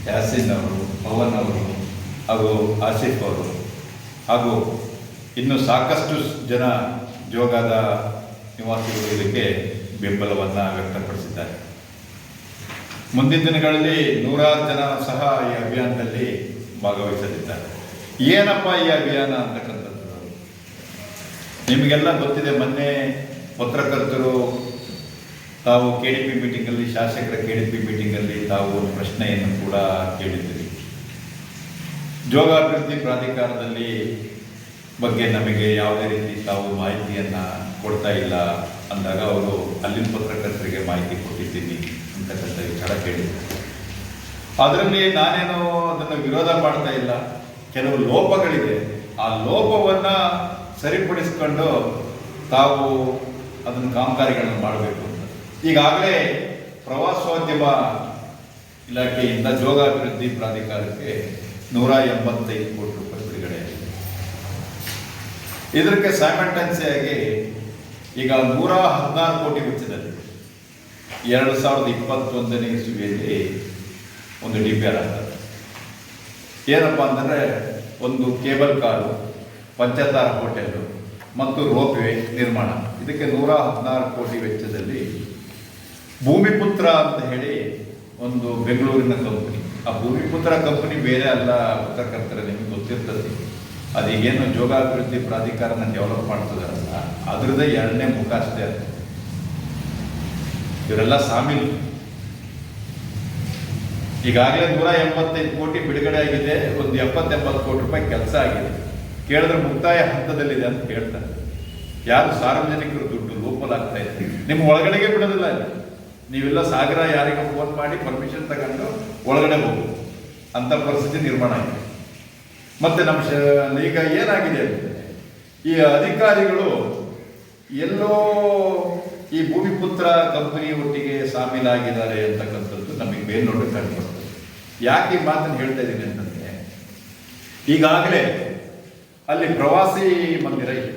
ಯಾಸಿನ್ ಅವರು, ಪವನ್ ಅವರು ಹಾಗೂ ಆಸಿಫ್ ಅವರು ಹಾಗೂ ಇನ್ನು ಸಾಕಷ್ಟು ಜನ ಜೋಗದ ನಿವಾಸಿಗಳು ಇದಕ್ಕೆ ಬೆಂಬಲವನ್ನು ವ್ಯಕ್ತಪಡಿಸಿದ್ದಾರೆ. ಮುಂದಿನ ದಿನಗಳಲ್ಲಿ ನೂರಾರು ಜನ ಸಹ ಈ ಅಭಿಯಾನದಲ್ಲಿ ಭಾಗವಹಿಸಲಿದ್ದಾರೆ. ಏನಪ್ಪ ಈ ಅಭಿಯಾನ ಅಂತಕ್ಕಂಥದ್ದು ನಿಮಗೆಲ್ಲ ಗೊತ್ತಿದೆ. ಮೊನ್ನೆ ಪತ್ರಕರ್ತರು ತಾವು KDP ಮೀಟಿಂಗಲ್ಲಿ, ಶಾಸಕರ KDP ಮೀಟಿಂಗಲ್ಲಿ ತಾವು ಒಂದು ಪ್ರಶ್ನೆಯನ್ನು ಕೂಡ ಕೇಳಿದ್ದೀರಿ. ಜೋಗಾಭಿವೃದ್ಧಿ ಪ್ರಾಧಿಕಾರದಲ್ಲಿ ಬಗ್ಗೆ ನಮಗೆ ಯಾವುದೇ ರೀತಿ ತಾವು ಮಾಹಿತಿಯನ್ನು ಕೊಡ್ತಾ ಇಲ್ಲ ಅಂದಾಗ ಅವರು ಅಲ್ಲಿನ ಪತ್ರಕರ್ತರಿಗೆ ಮಾಹಿತಿ ಕೊಟ್ಟಿದ್ದೀನಿ ಅಂತಕ್ಕಂಥ ವಿಚಾರ ಕೇಳಿದ್ದಾರೆ. ಅದರಲ್ಲಿ ನಾನೇನು ಅದನ್ನು ವಿರೋಧ ಮಾಡ್ತಾ ಇಲ್ಲ. ಕೆಲವು ಲೋಪಗಳಿದೆ, ಆ ಲೋಪವನ್ನು ಸರಿಪಡಿಸ್ಕೊಂಡು ತಾವು ಅದನ್ನು ಕಾಮಗಾರಿಗಳನ್ನು ಮಾಡಬೇಕು ಅಂತ ಈಗಾಗಲೇ ಪ್ರವಾಸೋದ್ಯಮ ಇಲಾಖೆಯಿಂದ ಜೋಗಾಭಿವೃದ್ಧಿ ಪ್ರಾಧಿಕಾರಕ್ಕೆ 185 ಕೋಟಿ ರೂಪಾಯಿ ಬಿಡುಗಡೆಯಾಗಿದೆ. ಇದಕ್ಕೆ ಸೈಮಲ್ಟೇನಿಯಸ್ಸಾಗಿ ಈಗ 116 ಕೋಟಿ ವೆಚ್ಚದಲ್ಲಿ 2021ನೇ ಇಸ್ವಿಯಲ್ಲಿ ಒಂದು DPR ಆಗ್ತದೆ. ಏನಪ್ಪ ಅಂತಂದರೆ ಒಂದು ಕೇಬಲ್ ಕಾರು, ಪಂಚತಾರ ಹೋಟೆಲು ಮತ್ತು ರೋಪ್ವೇ ನಿರ್ಮಾಣ. ಇದಕ್ಕೆ 116 ಕೋಟಿ ವೆಚ್ಚದಲ್ಲಿ ಭೂಮಿಪುತ್ರ ಅಂತ ಹೇಳಿ ಒಂದು ಬೆಂಗಳೂರಿನ ಕಂಪನಿ. ಆ ಭೂಮಿಪುತ್ರ ಕಂಪನಿ ಬೇರೆ ಅಲ್ಲ ಪತ್ರಕರ್ತರೆ, ನಿಮಗೆ ಗೊತ್ತಿರ್ತದೆ. ಅದೀಗೇನು ಜೋಗಾಭಿವೃದ್ಧಿ ಪ್ರಾಧಿಕಾರನ ಡೆವಲಪ್ ಮಾಡ್ತದಾರಲ್ಲ, ಅದರದ್ದೇ 2ನೇ ಮುಖ ಅಷ್ಟೇ. ಇವರೆಲ್ಲ ಸಾಮಿಲ್. ಈಗಾಗಲೇ 185 ಕೋಟಿ ಬಿಡುಗಡೆ ಆಗಿದೆ. ಒಂದು 70-80 ಕೋಟಿ ರೂಪಾಯಿ ಕೆಲಸ ಆಗಿದೆ. ಕೇಳಿದ್ರೆ ಮುಕ್ತಾಯ ಹಂತದಲ್ಲಿದೆ ಅಂತ ಹೇಳ್ತಾರೆ. ಯಾರು ಸಾರ್ವಜನಿಕರು ದುಡ್ಡು ಲೋಪಲಾಗ್ತಾ ಇದೆ. ನಿಮ್ಮ ಒಳಗಡೆಗೆ ಬಿಡೋದಿಲ್ಲ. ನೀವೆಲ್ಲ ಸಾಗರ ಯಾರಿಗೂ ಫೋನ್ ಮಾಡಿ ಪರ್ಮಿಷನ್ ತಗೊಂಡು ಒಳಗಡೆ ಹೋಗುದು ಅಂತ ಪರಿಸ್ಥಿತಿ ನಿರ್ಮಾಣ ಆಗಿದೆ. ಮತ್ತೆ ನಮ್ಮ ಈಗ ಏನಾಗಿದೆ ಅಂದರೆ ಈ ಅಧಿಕಾರಿಗಳು ಎಲ್ಲೋ ಈ ಭೂಮಿಪುತ್ರ ಕಂಪನಿ ಒಟ್ಟಿಗೆ ಸಾಮೀಲಾಗಿದ್ದಾರೆ ಅಂತಕ್ಕಂಥದ್ದು ನಮಗೆ ಮೇಲ್ನೋಟ ಕಂಡುಬರ್ತದೆ. ಯಾಕೆ ಈ ಮಾತನ್ನು ಹೇಳ್ತಾ ಇದ್ದೀನಿ ಅಂತಂದರೆ, ಈಗಾಗಲೇ ಅಲ್ಲಿ ಪ್ರವಾಸಿ ಮಂದಿರ ಇದೆ.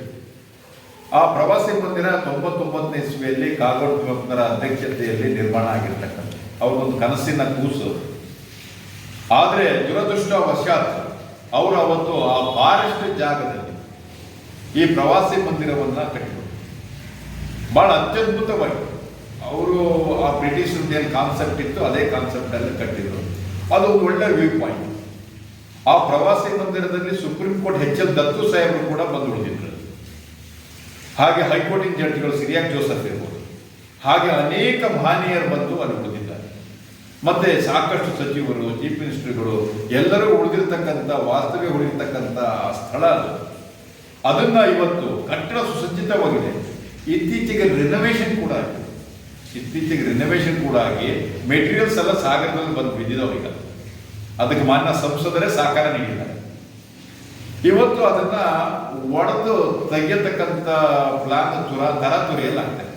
ಆ ಪ್ರವಾಸಿ ಮಂದಿರ 99ನೇ ಇಸ್ವಿಯಲ್ಲಿ ಕಾಗೋಡು ತಿಮ್ಮಪ್ಪನವರ ಅಧ್ಯಕ್ಷತೆಯಲ್ಲಿ ನಿರ್ಮಾಣ ಆಗಿರ್ತಕ್ಕಂಥ ಅವ್ರಿಗೊಂದು ಕನಸಿನ ಕೂಸು. ಆದರೆ ದುರದೃಷ್ಟವಶಾತ್ ಅವರು ಅವತ್ತು ಆ ಫಾರೆಸ್ಟ್ ಜಾಗದಲ್ಲಿ ಈ ಪ್ರವಾಸಿ ಮಂದಿರವನ್ನು ಕಟ್ಟಿದರು. ಭಾಳ ಅತ್ಯದ್ಭುತವಾಗಿ ಅವರು ಆ ಬ್ರಿಟಿಷರದ್ದು ಏನು ಕಾನ್ಸೆಪ್ಟ್ ಇತ್ತು ಅದೇ ಕಾನ್ಸೆಪ್ಟಲ್ಲಿ ಕಟ್ಟಿದರು. ಅದು ಒಳ್ಳೆ ವ್ಯೂ ಪಾಯಿಂಟ್. ಆ ಪ್ರವಾಸಿ ಮಂದಿರದಲ್ಲಿ ಸುಪ್ರೀಂ ಕೋರ್ಟ್ HL ದತ್ತು ಸಾಹೇಬರು ಕೂಡ ಬಂದು ಉಳಿದಿದ್ರು. ಹಾಗೆ ಹೈಕೋರ್ಟಿನ ಜಡ್ಜ್ಗಳು ಸಿರಿಯಾಕ್ ಜೋಸಫ್ ಇರ್ಬೋದು, ಹಾಗೆ ಅನೇಕ ಮಹನೀಯರು ಬಂದು ಅಲ್ಲಿ ಉಳಿದಿದ್ದಾರೆ. ಮತ್ತೆ ಸಾಕಷ್ಟು ಸಚಿವರು, ಚೀಫ್ ಮಿನಿಸ್ಟರ್ಗಳು ಎಲ್ಲರೂ ಉಳಿದಿರ್ತಕ್ಕಂಥ ವಾಸ್ತವ್ಯ ಉಳಿದಿರ್ತಕ್ಕಂಥ ಸ್ಥಳ ಅದು. ಅದನ್ನ ಇವತ್ತು ಕಟ್ಟಡ ಸುಸಜ್ಜಿತವಾಗಿದೆ. ಇತ್ತೀಚೆಗೆ ರಿನೋವೇಷನ್ ಕೂಡ ಆಗಿ ಮೆಟೀರಿಯಲ್ಸ್ ಎಲ್ಲ ಸಾಗರದಲ್ಲಿ ಬಂದು ಬಿದ್ದಿದ್ದಾವೆ. ಈಗ ಅದಕ್ಕೆ ಮಾನ್ಯ ಸಂಸದರೇ ಸಹಕಾರ ನೀಡಿದ್ದಾರೆ. ಇವತ್ತು ಅದನ್ನ ಒಡೆದು ತೆಗೆಯತಕ್ಕಂಥ ಪ್ಲಾನ್ ತರಾತುರಿಯಲ್ಲಾಗ್ತದೆ.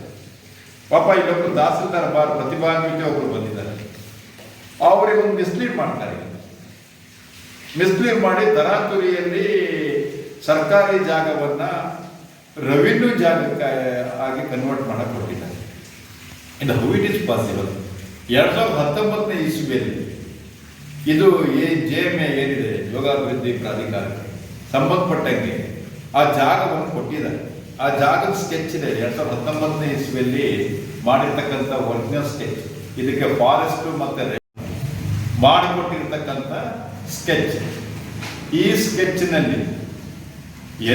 ಪಾಪ ಇಲ್ಲೊಬ್ಬರು ತಹಸೀಲ್ದಾರ್ ಪ್ರತಿಭಾನ್ವಿತ ಒಬ್ಬರು ಬಂದಿದ್ದಾರೆ. ಅವರಿಗೆ ಒಂದು ಮಿಸ್ಲೀಡ್ ಮಾಡ್ತಾರೆ. ಮಿಸ್ಲೀಡ್ ಮಾಡಿ ತರಾತುರಿಯಲ್ಲಿ ಸರ್ಕಾರಿ ಜಾಗವನ್ನ ರೆವಿನ್ಯೂ ಜಾಗಕ್ಕೆ ಆಗಿ ಕನ್ವರ್ಟ್ ಮಾಡಕ್ಕೆ ಕೊಟ್ಟಿದ್ದಾರೆ. ಇದು ಹೌ ಇಟ್ ಇಸ್ ಪಾಸಿಬಲ್? 2019ನೇ ಇಸ್ವಿಯಲ್ಲಿ ಇದು JMA ಏನಿದೆ ಜೋಗಾಭಿವೃದ್ಧಿ ಪ್ರಾಧಿಕಾರಕ್ಕೆ ಸಂಬಂಧಪಟ್ಟಂಗೆ ಆ ಜಾಗವನ್ನು ಕೊಟ್ಟಿದ್ದಾರೆ. ಆ ಜಾಗದ ಸ್ಕೆಚ್ ಇದೆ. 2019ನೇ ಇಸ್ವಿಯಲ್ಲಿ ಮಾಡಿರ್ತಕ್ಕಂಥ ಒರಿಜಿನಲ್ ಸ್ಕೆಚ್. ಇದಕ್ಕೆ ಫಾರೆಸ್ಟ್ ಮತ್ತೆ ಮಾಡಿಕೊಟ್ಟಿರ್ತಕ್ಕಂಥ ಸ್ಕೆಚ್. ಈ ಸ್ಕೆಚ್ನಲ್ಲಿ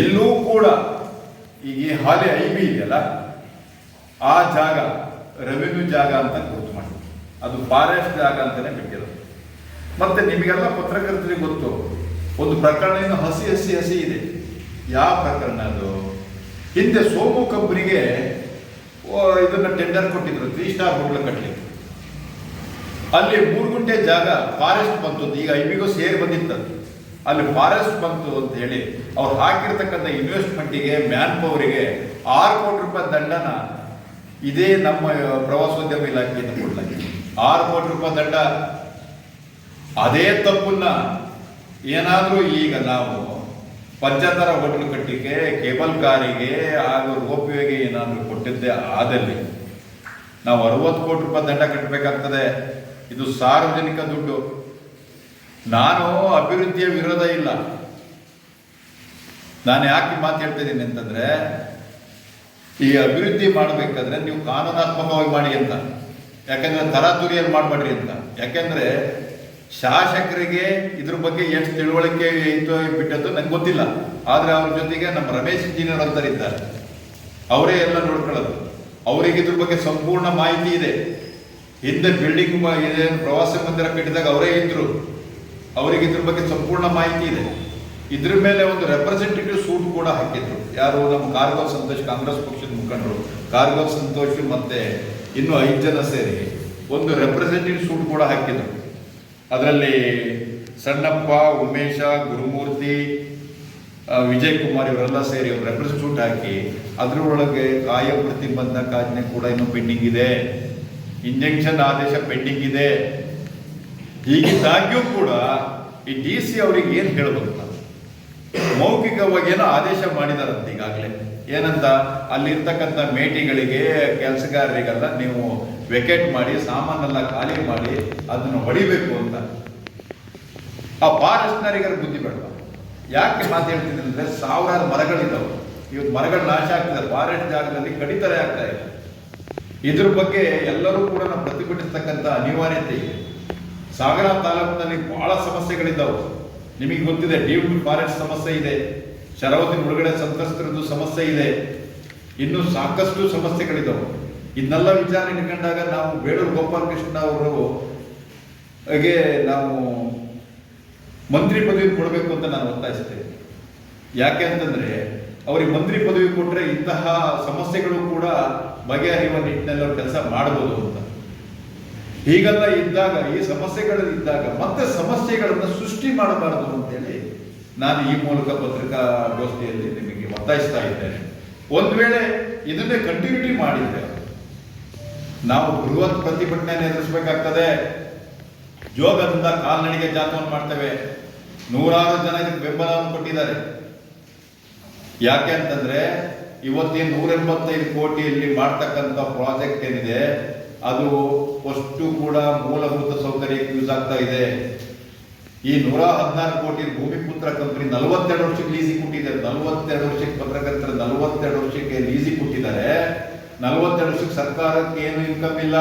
ಎಲ್ಲೂ ಕೂಡ ಈಗ ಈ ಹಾಲಿ IB ಇದೆಯಲ್ಲ, ಆ ಜಾಗ ರೆವಿನ್ಯೂ ಜಾಗ ಅಂತ ಗುರುತು ಮಾಡಿ, ಅದು ಫಾರೆಸ್ಟ್ ಜಾಗ ಅಂತಾನೆ ಬಿಟ್ಟಿರೋದು. ಮತ್ತೆ ನಿಮಗೆಲ್ಲ ಪತ್ರಕರ್ತರಿಗೆ ಗೊತ್ತು, ಒಂದು ಪ್ರಕರಣ ಇನ್ನು ಹಸಿ ಇದೆ. ಯಾವ ಪ್ರಕರಣ ಅದು? ಹಿಂದೆ ಸೋಮು ಕಂಪನಿಗೆ ಇದನ್ನ ಟೆಂಡರ್ ಕೊಟ್ಟಿದ್ರು 3 ಸ್ಟಾರ್ ಹೋಟೆಲ್ ಕಟ್ಟಲಿಕ್ಕೆ. ಅಲ್ಲಿ 3 ಗುಂಟೆ ಜಾಗ ಫಾರೆಸ್ಟ್ ಬಂತು. ಈಗ IBಗೂ ಸೇರಿ ಬಂದಿತ್ತು. ಅಲ್ಲಿ ಫಾರೆಸ್ಟ್ ಬಂತು ಅಂತ ಹೇಳಿ ಅವ್ರು ಹಾಕಿರ್ತಕ್ಕಂಥ ಇನ್ವೆಸ್ಟ್ಮೆಂಟಿಗೆ, ಮ್ಯಾನ್ ಪವರಿಗೆ 6 ಕೋಟಿ ರೂಪಾಯಿ ದಂಡನ ಇದೇ ನಮ್ಮ ಪ್ರವಾಸೋದ್ಯಮ ಇಲಾಖೆಯಿಂದ ಕೊಡಲಾಗಿದೆ. 6 ಕೋಟಿ ರೂಪಾಯಿ ದಂಡ. ಅದೇ ತಪ್ಪನ್ನ ಏನಾದರೂ ಈಗ ನಾವು ಪಂಚತಾರ ಹೋಟೆಲ್ ಕಟ್ಟಿಗೆ, ಕೇಬಲ್ ಕಾರಿಗೆ ಹಾಗೂ ರೋಪ್ವೇಗೆ ಏನಾದರೂ ಕೊಟ್ಟಿದ್ದೆ ಆದಲ್ಲಿ ನಾವು 60 ಕೋಟಿ ರೂಪಾಯಿ ದಂಡ ಕಟ್ಟಬೇಕಾಗ್ತದೆ. ಇದು ಸಾರ್ವಜನಿಕ ದುಡ್ಡು. ನಾನು ಅಭಿವೃದ್ಧಿಯ ವಿರೋಧ ಇಲ್ಲ. ನಾನು ಯಾಕೆ ಮಾತು ಹೇಳ್ತಾ ಇದ್ದೀನಿ ಅಂತಂದ್ರೆ, ಈ ಅಭಿವೃದ್ಧಿ ಮಾಡಬೇಕಾದ್ರೆ ನೀವು ಕಾನೂನಾತ್ಮಕವಾಗಿ ಮಾಡಿ ಅಂತ. ಯಾಕಂದ್ರೆ ತರಾತುರಿಯಲ್ಲಿ ಮಾಡಬೇಡ್ರಿ ಅಂತ. ಯಾಕೆಂದ್ರೆ ಶಾಸಕರಿಗೆ ಇದ್ರ ಬಗ್ಗೆ ಎಷ್ಟು ತಿಳುವಳಿಕೆ ಇತ್ತು ಬಿಟ್ಟದ್ದು ನಂಗೆ ಗೊತ್ತಿಲ್ಲ. ಆದರೆ ಅವ್ರ ಜೊತೆಗೆ ನಮ್ಮ ರಮೇಶ್ ಇಂಜಿನಿಯರ್ ಅಂತರಿದ್ದಾರೆ, ಅವರೇ ಎಲ್ಲ ನೋಡ್ಕೊಳ್ಳೋದು. ಅವರಿಗೆ ಇದ್ರ ಬಗ್ಗೆ ಸಂಪೂರ್ಣ ಮಾಹಿತಿ ಇದೆ. ಹಿಂದೆ ಬಿಲ್ಡಿಂಗ್ ಪ್ರವಾಸ ಮಂದಿರ ಕಟ್ಟಿದಾಗ ಅವರೇ ಇದ್ರು, ಅವರಿಗೆ ಇದ್ರ ಬಗ್ಗೆ ಸಂಪೂರ್ಣ ಮಾಹಿತಿ ಇದೆ. ಇದ್ರ ಮೇಲೆ ಒಂದು ರೆಪ್ರೆಸೆಂಟೇಟಿವ್ ಸೂಟ್ ಕೂಡ ಹಾಕಿದ್ರು. ಯಾರು? ನಮ್ಮ ಕಾರ್ಗವ್ ಸಂತೋಷ್, ಕಾಂಗ್ರೆಸ್ ಪಕ್ಷದ ಮುಖಂಡರು ಕಾರ್ಗವ್ ಸಂತೋಷ್ ಮತ್ತೆ ಇನ್ನೂ 5 ಜನ ಸೇರಿ ಒಂದು ರೆಪ್ರೆಸೆಂಟೇಟಿವ್ ಸೂಟ್ ಕೂಡ ಹಾಕಿದ್ರು. ಅದರಲ್ಲಿ ಸಣ್ಣಪ್ಪ, ಉಮೇಶ, ಗುರುಮೂರ್ತಿ, ವಿಜಯ್ ಕುಮಾರ್ ಇವರೆಲ್ಲ ಸೇರಿ ಒಂದು ರೆಪ್ರೆಸೆಂಟ್ ಸೂಟ್ ಹಾಕಿ ಅದರೊಳಗೆ ಕಾಯ ಪ್ರತಿಬಂಧಕಾಜ್ಞೆ ಕೂಡ ಇನ್ನೂ ಪೆಂಡಿಂಗ್ ಇದೆ, ಇಂಜೆಕ್ಷನ್ ಆದೇಶ ಪೆಂಡಿಂಗ್ ಇದೆ. ಹೀಗಿದ್ದಾಗ್ಯೂ ಕೂಡ ಈ DC ಅವರಿಗೆ ಏನು ಹೇಳಬೇಕು? ಮೌಖಿಕವಾಗಿ ಏನೋ ಆದೇಶ ಮಾಡಿದಾರಂತ ಈಗಾಗಲೇ. ಏನಂತ? ಅಲ್ಲಿರ್ತಕ್ಕಂಥ ಮೇಟಿಗಳಿಗೆ, ಕೆಲಸಗಾರರಿಗೆಲ್ಲ ನೀವು ವೆಕೇಟ್ ಮಾಡಿ, ಸಾಮಾನೆಲ್ಲ ಖಾಲಿ ಮಾಡಿ ಅದನ್ನು ಹೊಡಿಬೇಕು ಅಂತ. ಆ ಫಾರೆಸ್ಟ್ನರಿಗರ ಬುದ್ಧಿ ಬೇಡ. ಯಾಕೆ ಮಾತು ಹೇಳ್ತಿದ್ದೀನಿ ಅಂದರೆ, ಸಾವಿರಾರು ಮರಗಳಿದ್ದಾವೆ. ಇವತ್ತು ಮರಗಳು ನಾಶ ಆಗ್ತದೆ, ಫಾರೆಸ್ಟ್ ಜಾಗದಲ್ಲಿ ಕಡಿತರೆ ಆಗ್ತಾ ಇದೆ. ಇದ್ರ ಬಗ್ಗೆ ಎಲ್ಲರೂ ಕೂಡ ನಾವು ಪ್ರತಿಭಟಿಸ್ತಕ್ಕಂಥ ಅನಿವಾರ್ಯತೆ ಇದೆ. ಸಾಗರ ತಾಲೂಕಿನಲ್ಲಿ ಬಹಳ ಸಮಸ್ಯೆಗಳಿದ್ದಾವೆ. ನಿಮಗೆ ಗೊತ್ತಿದೆ, ಡೀಮ್ಡ್ ಫಾರೆಸ್ಟ್ ಸಮಸ್ಯೆ ಇದೆ, ಶರಾವತಿ ಮುಳುಗಡೆ ಸಂತ್ರಸ್ತರದ್ದು ಸಮಸ್ಯೆ ಇದೆ, ಇನ್ನೂ ಸಾಕಷ್ಟು ಸಮಸ್ಯೆಗಳಿದ್ದಾವೆ. ಇದನ್ನೆಲ್ಲ ವಿಚಾರ ಇಟ್ಕೊಂಡಾಗ ನಾವು ಬೇಳೂರು ಗೋಪಾಲಕೃಷ್ಣ ಅವರು ಹಾಗೆ ನಾವು ಮಂತ್ರಿ ಪದವಿ ಕೊಡಬೇಕು ಅಂತ ನಾನು ಒತ್ತಾಯಿಸ್ತೇನೆ. ಯಾಕೆ ಅಂತಂದ್ರೆ, ಅವರಿಗೆ ಮಂತ್ರಿ ಪದವಿ ಕೊಟ್ಟರೆ ಇಂತಹ ಸಮಸ್ಯೆಗಳು ಕೂಡ ಬಗೆಹರಿಯುವ ನಿಟ್ಟಿನಲ್ಲಿ ಅವರು ಕೆಲಸ ಮಾಡಬಹುದು ಅಂತ. ಹೀಗೆಲ್ಲ ಇದ್ದಾಗ, ಈ ಸಮಸ್ಯೆಗಳು ಇದ್ದಾಗ ಮತ್ತೆ ಸಮಸ್ಯೆಗಳನ್ನು ಸೃಷ್ಟಿ ಮಾಡಬಾರದು ಅಂತೇಳಿ ನಾನು ಈ ಮೂಲಕ ಪತ್ರಿಕಾಗೋಷ್ಠಿಯಲ್ಲಿ ನಿಮಗೆ ಒತ್ತಾಯಿಸ್ತಾ ಇದ್ದೇನೆ. ಒಂದು ವೇಳೆ ಇದನ್ನೇ ಕಂಟಿನ್ಯೂಟಿ ಮಾಡಿದ್ರೆ ನಾವು ಬೃಹತ್ ಪ್ರತಿಭಟನೆ ಎದುರಿಸಬೇಕಾಗ್ತದೆ. ಜೋಗದಿಂದ ಕಾಲ್ನಡಿಗೆ ಜಾಥವನ್ನು ಮಾಡ್ತೇವೆ. 100 ಜನ ಇದಕ್ಕೆ ಬೆಂಬಲವನ್ನು ಕೊಟ್ಟಿದ್ದಾರೆ. ಯಾಕೆ ಅಂತಂದ್ರೆ, ಇವತ್ತೇನು 185 ಕೋಟಿಯಲ್ಲಿ ಮಾಡ್ತಕ್ಕಂಥ ಪ್ರಾಜೆಕ್ಟ್ ಏನಿದೆ ಅದು ಅಷ್ಟು ಕೂಡ ಮೂಲಭೂತ ಸೌಕರ್ಯಕ್ಕೆ ಯೂಸ್ ಆಗ್ತಾ ಇದೆ. ಈ 114 ಕೋಟಿ ಭೂಮಿಪುತ್ರ ಕಂಪನಿ 42 ವರ್ಷಕ್ಕೆ ಲೀಸಿಗೆ ಕೊಟ್ಟಿದ್ದಾರೆ. 42 ವರ್ಷಕ್ಕೆ ಪತ್ರಕರ್ತರ 42 ವರ್ಷಕ್ಕೆ ಲೀಸಿಗೆ ಕೊಟ್ಟಿದ್ದಾರೆ. 42 ವರ್ಷಕ್ಕೆ ಸರ್ಕಾರಕ್ಕೆ ಏನು ಇನ್ಕಮ್ ಇಲ್ಲ.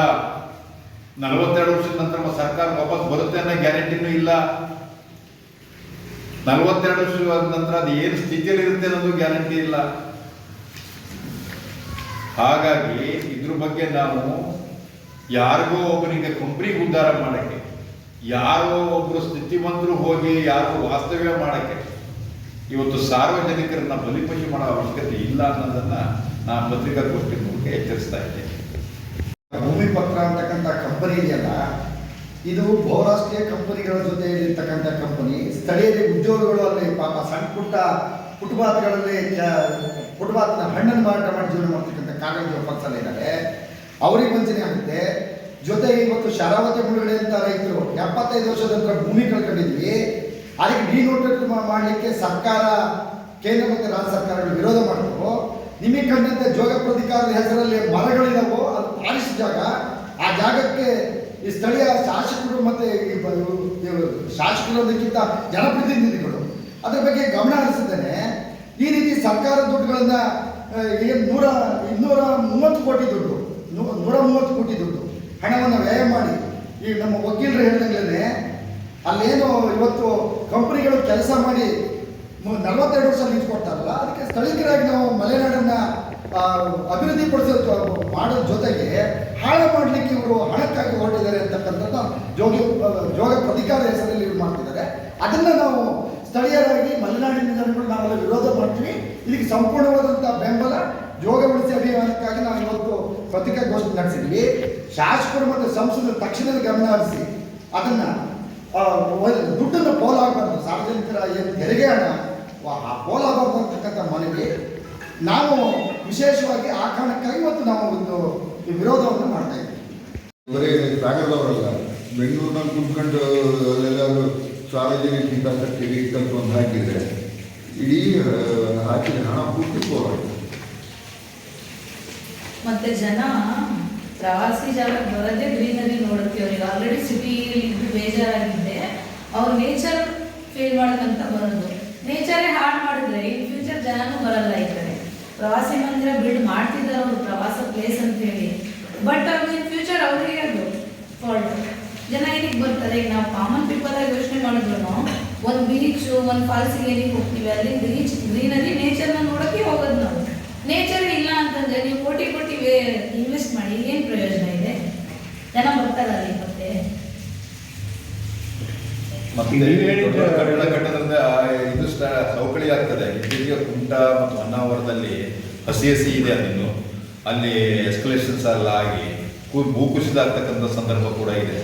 42 ವರ್ಷದ ನಂತರ ಸರ್ಕಾರ ವಾಪಸ್ ಬರುತ್ತೆ ಅನ್ನೋ ಗ್ಯಾರಂಟಿನೂ ಇಲ್ಲ. 42 ವರ್ಷದ ನಂತರ ಅದು ಏನು ಸ್ಥಿತಿಯಲ್ಲಿ ಇರುತ್ತೆ ಅನ್ನೋದು ಗ್ಯಾರಂಟಿ ಇಲ್ಲ. ಹಾಗಾಗಿ ಇದ್ರ ಬಗ್ಗೆ ನಾವು ಯಾರಿಗೋ ಒಬ್ಬರಿಗೆ ಕಂಪ್ನಿಗೆ ಉದ್ಧಾರ ಮಾಡಕ್ಕೆ, ಯಾರೋ ಒಬ್ರು ಸ್ಥಿತಿವಂತರು ಹೋಗಿ ಯಾರು ವಾಸ್ತವ್ಯ ಮಾಡಕ್ಕೆ ಇವತ್ತು ಸಾರ್ವಜನಿಕರನ್ನ ಬಲಿಪಶು ಮಾಡೋ ಅವಶ್ಯಕತೆ ಇಲ್ಲ ಅನ್ನೋದನ್ನ ನಾನು ಪತ್ರಿಕಾಗೋಷ್ಠಿ ಮೂಲಕ ಎಚ್ಚರಿಸ್ತಾ ಇದ್ದೇನೆ. ಭೂಮಿ ಪತ್ರ ಅಂತಕ್ಕಂಥ ಕಂಪನಿ ಇದೆಯಲ್ಲ, ಇದು ಬಹುರಾಷ್ಟ್ರೀಯ ಕಂಪನಿಗಳ ಜೊತೆ ಇರ್ತಕ್ಕಂಥ ಕಂಪನಿ. ಸ್ಥಳೀಯರಿಗೆ ಉದ್ಯೋಗಗಳು ಅಲ್ಲಿ ಪಾಪ ಸಣ್ಣ ಪುಟ್ಟ ಫುಟ್ಪಾತ್ಗಳಲ್ಲಿ ಫುಟ್ಪಾತ್ನ ಹಣ್ಣನ್ನು ಮಾರಾಟ ಮಾಡಿ ಜೀವನ ಮಾಡ್ತಕ್ಕಂಥ ಕಾಗದ ಪಕ್ಷದಲ್ಲಿ ಇದ್ದಾರೆ. ಅವ್ರಿಗೆ ವಂಚನೆ ಆಗುತ್ತೆ. ಜೊತೆಗೆ ಇವತ್ತು ಶರಾವತಿ ಮುಳುಗಡೆ ಅಂತ ರೈತರು 75 ವರ್ಷದ ನಂತರ ಭೂಮಿ ಕಳ್ಕೊಂಡಿದ್ವಿ, ಅದಕ್ಕೆ ಡಿನೋಟಿಫೈ ಮಾಡಲಿಕ್ಕೆ ಸರ್ಕಾರ, ಕೇಂದ್ರ ಮತ್ತು ರಾಜ್ಯ ಸರ್ಕಾರಗಳು ವಿರೋಧ ಮಾಡಿದ್ರು. ನಿಮಗೆ ಕಂಡಂತೆ ಜೋಗ ಪ್ರಾಧಿಕಾರದ ಹೆಸರಲ್ಲಿ ಮರಗಳಿದಾವೋ ಅದು ಫಾರೆಸ್ಟ್ ಜಾಗ. ಆ ಜಾಗಕ್ಕೆ ಈ ಸ್ಥಳೀಯ ಶಾಸಕರು ಮತ್ತೆ ಶಾಸಕರೋದಕ್ಕಿಂತ ಜನಪ್ರತಿನಿಧಿಗಳು ಅದ್ರ ಬಗ್ಗೆ ಗಮನ ಹರಿಸಿದ್ದೇನೆ. ಈ ರೀತಿ ಸರ್ಕಾರ ದುಡ್ಡುಗಳನ್ನ ಏನು 230 ಕೋಟಿ ದುಡ್ಡು 130 ಕೋಟಿ ದುಡ್ಡು ಹಣವನ್ನು ವ್ಯಯ ಮಾಡಿ, ಈ ನಮ್ಮ ವಕೀಲರು ಹೇಳಿದಂಗೆ ಅಲ್ಲೇನು ಇವತ್ತು ಕಂಪನಿಗಳು ಕೆಲಸ ಮಾಡಿ 42 ವರ್ಷ ಲೀಸ್ ಕೊಡ್ತಾರಲ್ಲ, ಅದಕ್ಕೆ ಸ್ಥಳೀಯರಾಗಿ ನಾವು ಮಲೆನಾಡನ್ನ ಅಭಿವೃದ್ಧಿ ಮಾಡೋ ಜೊತೆಗೆ ಹಾಳು ಮಾಡಲಿಕ್ಕೆ ಇವರು ಹಣಕ್ಕಾಗಿ ಹೊರಟಿದ್ದಾರೆ ಅಂತಕ್ಕಂಥದ್ದು ಜೋಗ ಪ್ರಾಧಿಕಾರ ಹೆಸರಲ್ಲಿ ಇವ್ರು ಮಾಡ್ತಿದ್ದಾರೆ. ಅದನ್ನ ನಾವು ಸ್ಥಳೀಯರಾಗಿ ಮಲೆನಾಡಿನ ಜನಗಳು ನಾವೆಲ್ಲ ವಿರೋಧ ಮಾಡ್ತೀವಿ. ಇದಕ್ಕೆ ಸಂಪೂರ್ಣವಾದಂಥ ಬೆಂಬಲ ಜೋಗ ಉಳಿಸಿ ಅಭಿಯಾನಕ್ಕಾಗಿ ನಾವು ಇವತ್ತು ಪತ್ರಿಕಾಗೋಷ್ಠಿ ನಡೆಸಿದ್ವಿ. ಶಾಸಕರು ಮತ್ತು ಸಂಸದರು ತಕ್ಷಣದ ಗಮನ ಹರಿಸಿ ಅದನ್ನ ದುಡ್ಡನ್ನು ಪೋಲಾಗಬಾರ್ದು, ಸಾರ್ವಜನಿಕರ ಏನು ತೆರಿಗೆ ಹಣ ಪೋಲಾಗಬಾರ್ದು ಅಂತಕ್ಕಂಥ ಮನವಿ ನಾವು ವಿಶೇಷವಾಗಿ ಆ ಕಾರಣಕ್ಕಾಗಿ ಇವತ್ತು ನಾವು ಒಂದು ವಿರೋಧವನ್ನು ಮಾಡ್ತಾ ಇದ್ದೀವಿ. ಬರೀ ಸಾಗರದವರಲ್ಲ, ಬೆಂಗಳೂರಿನಲ್ಲಿ ಕುಂತ್ಕೊಂಡು ಅಲ್ಲೆಲ್ಲರೂ ಸಾರ್ವಜನಿಕ ಹಿತಾಸಕ್ತಿಗೆ ಇಟ್ಟಂತ ಒಂದು ಹಾಕಿದರೆ ಇಡೀ ಹಾಕಿದ ಹಣ ಪೂರ್ತಿ ಹೋರಾಟ. ಮತ್ತೆ ಜನ ಪ್ರವಾಸಿ ಜಾಗ ಬರೋದೇ ಗ್ರೀನರಿ ನೋಡುತ್ತೆ. ಅವ್ರಿಗೆ ಆಲ್ರೆಡಿ ಸಿಟಿಯಲ್ಲಿ ಇದ್ದು ಬೇಜಾರಾಗಿದೆ, ಅವ್ರು ನೇಚರ್ ಫೀಲ್ ಮಾಡೋದಂತ ಬರೋದು. ನೇಚರೇ ಹಾಳು ಮಾಡಿದ್ರೆ ಇನ್ ಫ್ಯೂಚರ್ ಜನನೂ ಬರಲ್ಲ ಈ ಕಡೆ. ಪ್ರವಾಸಿ ಮಂದಿರ ಬಿಲ್ಡ್ ಮಾಡ್ತಿದ್ದಾರೆ ಅವರು ಪ್ರವಾಸ ಪ್ಲೇಸ್ ಅಂತ ಹೇಳಿ, ಬಟ್ ಅದು ಇನ್ ಫ್ಯೂಚರ್ ಅವರಿಗೆ ಅದು ಫಾಲ್ಟ್. ಜನ ಏನಕ್ಕೆ ಬರ್ತಾರೆ? ಈಗ ನಾವು ಕಾಮನ್ ಪೀಪಲ್ ಆಗಿ ಯೋಚನೆ ಮಾಡಿದ್ರು ಒಂದು ಬೀಚ್ ಒಂದು ಫಾಲ್ಸಿಗೆ ಏನಕ್ಕೆ ಹೋಗ್ತೀವಿ? ಅಲ್ಲಿ ಬೀಚ್ ಗ್ರೀನರಿ ನೇಚರ್ನ ನೋಡೋಕ್ಕೆ ಹೋಗೋದು ನಾವು. ನೇಚರ್ ಇಲ್ಲ ಅಂತಂದ್ರೆ ನೀವು ಕೋಟಿ ಕೋಟಿ ಇನ್ವೆಸ್ಟ್ ಮಾಡಿ ಏನು ಪ್ರಯೋಜನ ಇದೆ? ಜನ ಬರ್ತಾರಲ್ಲ ಮತ್ತೆ. ಮತ್ತೆ ಕಟ್ಟಡ ಕಟ್ಟೋದ್ರಿಂದ ಇದು ಸವಕಳಿ ಆಗ್ತದೆ. ಇತ್ತೀಚೆಗೆ ಕುಮಟಾ ಮತ್ತು ಹೊನ್ನಾವರದಲ್ಲಿ ಹಸಿ ಇದೆ ಅದಿನ್ನು, ಅಲ್ಲಿ ಎಸ್ಕಲೇಷನ್ಸ್ ಎಲ್ಲ ಆಗಿ ಭೂಕುಸಿತ ಆಗ್ತಕ್ಕಂಥ ಸಂದರ್ಭ ಕೂಡ ಇದೆ.